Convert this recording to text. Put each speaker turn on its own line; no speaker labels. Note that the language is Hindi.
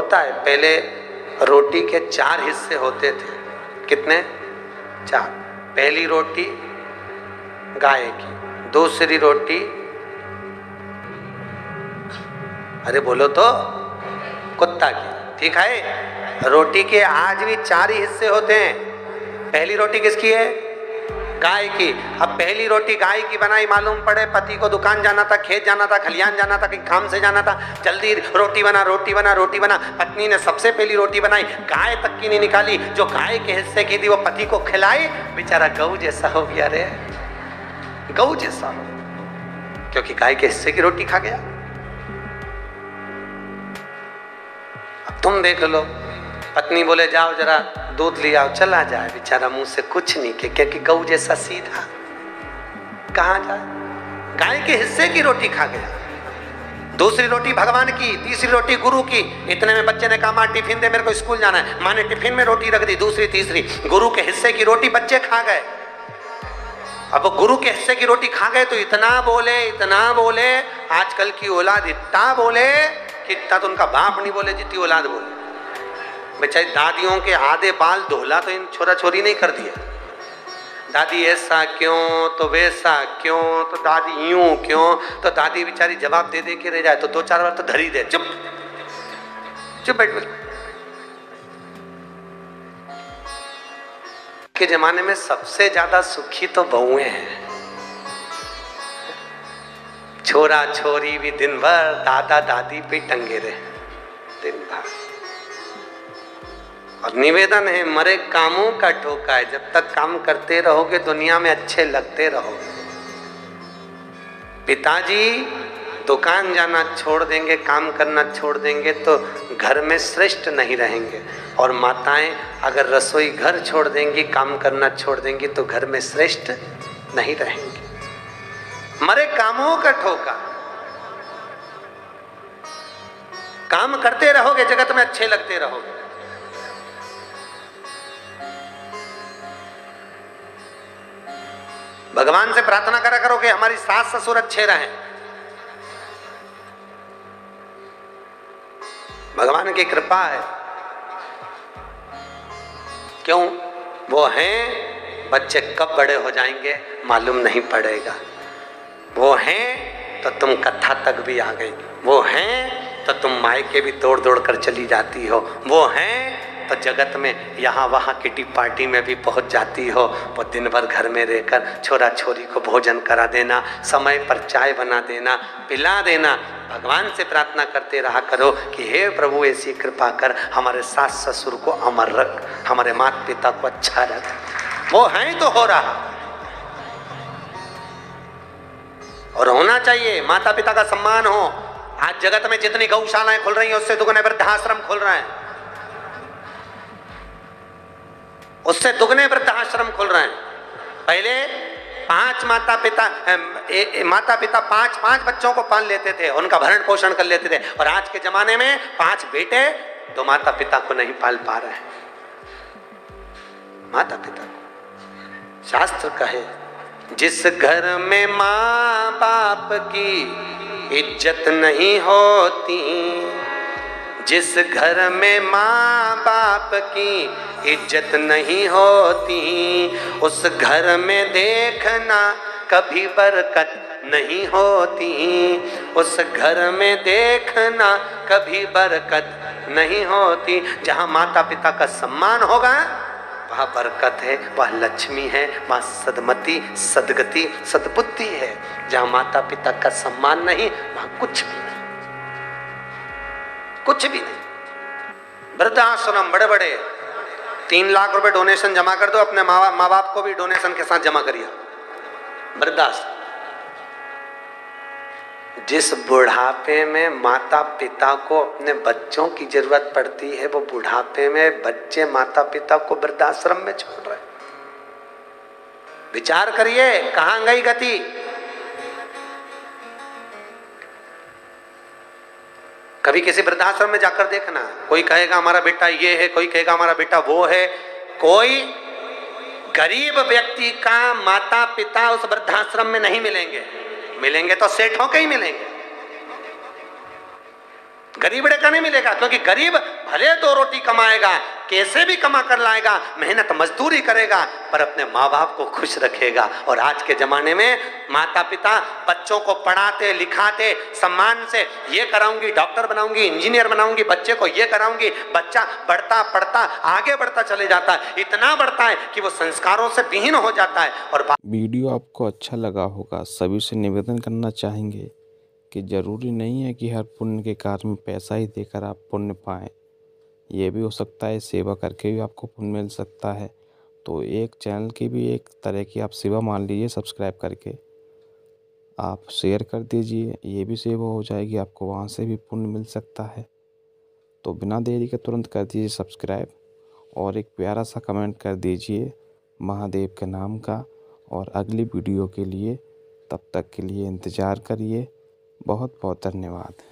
होता है। पहले रोटी के 4 हिस्से होते थे। कितने? 4। पहली रोटी गाय की, दूसरी रोटी, अरे बोलो तो, कुत्ता की। ठीक है, रोटी के आज भी 4 ही हिस्से होते हैं। पहली रोटी किसकी है? गाय की। अब पहली रोटी गाय की बनाई, मालूम पड़े पति को दुकान जाना था, खेत जाना था, खलियान जाना था, कहीं काम से जाना था, जल्दी रोटी बना, रोटी बना, रोटी बना। पत्नी ने सबसे पहली रोटी बनाई, गाय तक की नहीं निकाली, जो गाय के हिस्से की थी वो पति को खिलाई। बेचारा गऊ जैसा हो गया रे, गऊ जैसा हो, क्योंकि गाय के हिस्से की रोटी खा गया। अब तुम देख लो, पत्नी बोले जाओ जरा दूध ले आओ, चला जाए, बेचारा मुंह से कुछ नहीं के, क्योंकि गऊ जैसा सीधा, कहां जाए? गाय के हिस्से की रोटी खा गया। दूसरी रोटी भगवान की, तीसरी रोटी गुरु की। इतने में बच्चे ने कहा मां टिफिन दे, मेरे को स्कूल जाना है। मां ने टिफिन में रोटी रख दी, दूसरी तीसरी, गुरु के हिस्से की रोटी बच्चे खा गए। अब वो गुरु के हिस्से की रोटी खा गए तो इतना बोले, आजकल की औलाद इतना बोले कि इतना तो उनका बाप नहीं बोले जितनी औलाद बोले। बेचारी दादियों के आधे बाल धोला तो इन छोरा छोरी नहीं कर दिए। दादी ऐसा क्यों, तो वैसा क्यों, तो दादी यूं क्यों, तो दादी बेचारी जवाब दे दे के रह जाए तो 2-4 बार तो धरी दे, चुप चुप बैठ। के जमाने में सबसे ज्यादा सुखी तो बहुएं हैं। छोरा छोरी भी दिन भर दादा दादी पे टंगे रहे दिन भर। और निवेदन है, मरे कामों का ठोका है, जब तक काम करते रहोगे दुनिया में अच्छे लगते रहोगे। पिताजी दुकान जाना छोड़ देंगे, काम करना छोड़ देंगे तो घर में श्रेष्ठ नहीं रहेंगे, और माताएं अगर रसोई घर छोड़ देंगी, काम करना छोड़ देंगी तो घर में श्रेष्ठ नहीं रहेंगे। मरे कामों का ठोका। काम करते रहोगे, जगत में अच्छे लगते रहोगे। भगवान से प्रार्थना करा करो कि हमारी सास ससुर अच्छे रहें। भगवान की कृपा है। क्यों? वो हैं, बच्चे कब बड़े हो जाएंगे मालूम नहीं पड़ेगा। वो हैं तो तुम कथा तक भी आ गई, वो हैं तो तुम मायके भी दौड़ दौड़ कर चली जाती हो, वो हैं तो जगत में यहाँ वहाँ किटी पार्टी में भी पहुँच जाती हो। वो दिन भर घर में रहकर छोरा छोरी को भोजन करा देना, समय पर चाय बना देना, पिला देना। भगवान से प्रार्थना करते रहा करो कि हे प्रभु ऐसी कृपा कर, हमारे सास ससुर को अमर रख, हमारे माता पिता को अच्छा रख। वो हैं तो हो रहा, और होना चाहिए। माता पिता का सम्मान हो। आज जगत में जितनी गौशालाएं खुल रही हैं उससे दुगने वृद्धाश्रम खुल रहे हैं, उससे दुगने वृद्धाश्रम खुल रहे हैं। पहले 5 माता पिता 5 बच्चों को पाल लेते थे, उनका भरण पोषण कर लेते थे, और आज के जमाने में 5 बेटे 2 माता पिता को नहीं पाल पा रहे हैं। माता पिता को शास्त्र कहे, जिस घर में माँ बाप की इज्जत नहीं होती, जिस घर में माँ बाप की इज्जत नहीं होती, उस घर में देखना कभी बरकत नहीं होती, उस घर में देखना कभी बरकत नहीं होती। जहाँ माता पिता का सम्मान होगा वहाँ बरकत है, वह लक्ष्मी है, वहाँ सदमति सदगति सद्बुद्धि है। जहाँ माता पिता का सम्मान नहीं वहाँ कुछ भी नहीं, कुछ भी नहीं। वृद्धाश्रम बड़े बड़े 3 लाख रुपए डोनेशन जमा कर दो, अपने माँ बाप को भी डोनेशन के साथ जमा करिए। वृद्धाश्रम, जिस बुढ़ापे में माता पिता को अपने बच्चों की जरूरत पड़ती है, वो बुढ़ापे में बच्चे माता पिता को वृद्धाश्रम में छोड़ रहे। विचार करिए कहां गई गति। कभी किसी वृद्धाश्रम में जाकर देखना, कोई कहेगा हमारा बेटा ये है, कोई कहेगा हमारा बेटा वो है। कोई गरीब व्यक्ति का माता पिता उस वृद्धाश्रम में नहीं मिलेंगे, मिलेंगे तो सेठों के ही मिलेंगे, गरीबड़े का नहीं मिलेगा। क्योंकि गरीब भले 2 रोटी कमाएगा, कैसे भी कमा कर लाएगा, मेहनत मजदूरी करेगा, पर अपने माँ बाप को खुश रखेगा। और आज के जमाने में माता पिता बच्चों को पढ़ाते लिखाते सम्मान से, ये कराऊंगी, डॉक्टर बनाऊंगी, इंजीनियर बनाऊंगी, बच्चे को ये कराऊंगी, बच्चा बढ़ता पढ़ता आगे बढ़ता चले जाता है, इतना बढ़ता है कि वो संस्कारों से विहीन हो जाता है। और
वीडियो आपको अच्छा लगा होगा। सभी से निवेदन करना चाहेंगे कि ज़रूरी नहीं है कि हर पुण्य के कार्य में पैसा ही देकर आप पुण्य पाएँ। ये भी हो सकता है सेवा करके भी आपको पुण्य मिल सकता है। तो एक चैनल की भी एक तरह की आप सेवा मान लीजिए, सब्सक्राइब करके आप शेयर कर दीजिए, ये भी सेवा हो जाएगी, आपको वहाँ से भी पुण्य मिल सकता है। तो बिना देरी के तुरंत कर दीजिए सब्सक्राइब और एक प्यारा सा कमेंट कर दीजिए महादेव के नाम का। और अगली वीडियो के लिए तब तक के लिए इंतज़ार करिए। बहुत बहुत धन्यवाद।